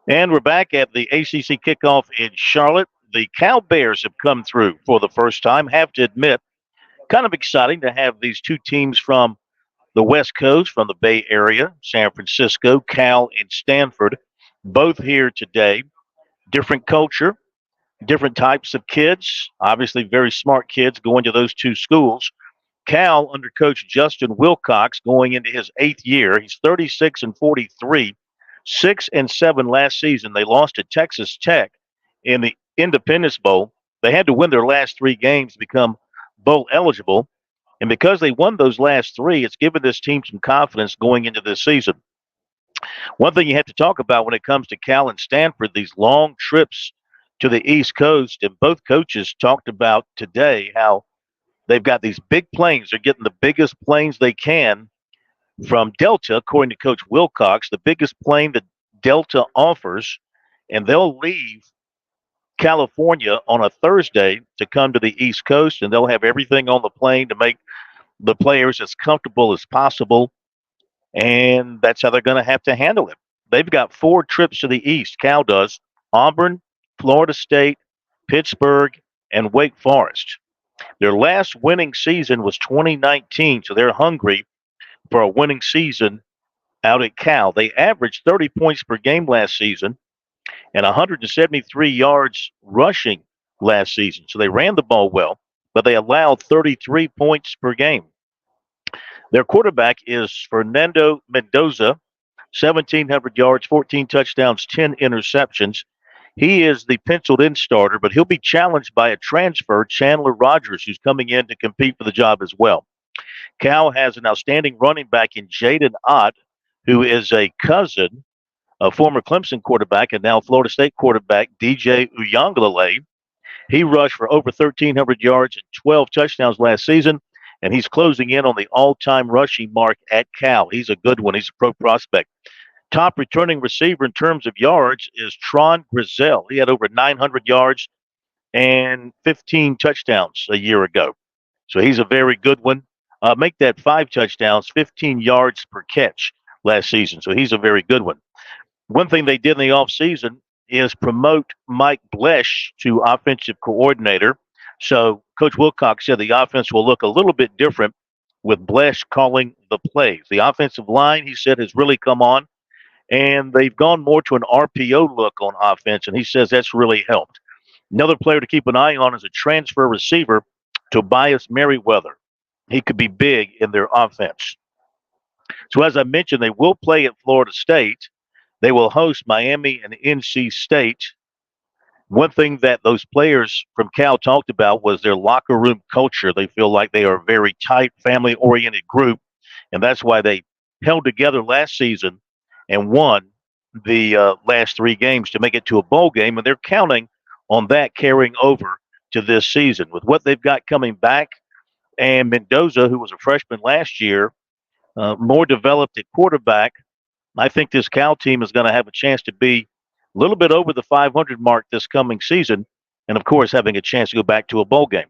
And we're back at the ACC kickoff in Charlotte. The Cal Bears have come through for the first time. Have to admit, kind of exciting to have these two teams from the West Coast, from the Bay Area, San Francisco, Cal, and Stanford, both here today. Different culture, different types of kids, obviously very smart kids going to those two schools. Cal, under Coach Justin Wilcox, going into his 8th year. He's 36 and 43, 6 and 7 last season. They lost to Texas Tech in the Independence Bowl. They had to win their last 3 games to become bowl eligible. And because they won those last 3, it's given this team some confidence going into this season. One thing you have to talk about when it comes to Cal and Stanford, these long trips to the East Coast, and both coaches talked about today how they've got these big planes. They're getting the biggest planes they can from Delta, according to Coach Wilcox, the biggest plane that Delta offers, and they'll leave California on a Thursday to come to the East Coast, and they'll have everything on the plane to make the players as comfortable as possible, and that's how they're going to have to handle it. They've got 4 trips to the East, Cal does: Auburn, Florida State, Pittsburgh, and Wake Forest. Their last winning season was 2019, so they're hungry for a winning season out at Cal. They averaged 30 points per game last season and 173 yards rushing last season. So they ran the ball well, but they allowed 33 points per game. Their quarterback is Fernando Mendoza, 1,700 yards, 14 touchdowns, 10 interceptions. He is the penciled in starter, but he'll be challenged by a transfer, Chandler Rogers, who's coming in to compete for the job as well. Cal has an outstanding running back in Jaden Ott, who is a cousin of former Clemson quarterback and now Florida State quarterback DJ Uiagalelei. He rushed for over 1,300 yards and 12 touchdowns last season, and he's closing in on the all-time rushing mark at Cal. He's a good one. He's a pro prospect. Top returning receiver in terms of yards is Tron Grizel. He had over 900 yards and 15 touchdowns a year ago. So he's a very good one. Make that 5 touchdowns, 15 yards per catch last season. So he's a very good one. One thing they did in the offseason is promote Mike Blesh to offensive coordinator. So Coach Wilcox said the offense will look a little bit different with Blesh calling the plays. The offensive line, he said, has really come on, and they've gone more to an RPO look on offense, and he says that's really helped. Another player to keep an eye on is a transfer receiver, Tobias Merriweather. He could be big in their offense. So as I mentioned, they will play at Florida State. They will host Miami and NC State. One thing that those players from Cal talked about was their locker room culture. They feel like they are a very tight, family-oriented group, and that's why they held together last season and won the last 3 games to make it to a bowl game, and they're counting on that carrying over to this season. With what they've got coming back, and Mendoza, who was a freshman last year, more developed at quarterback, I think this Cal team is going to have a chance to be a little bit over the 500 mark this coming season, and of course having a chance to go back to a bowl game.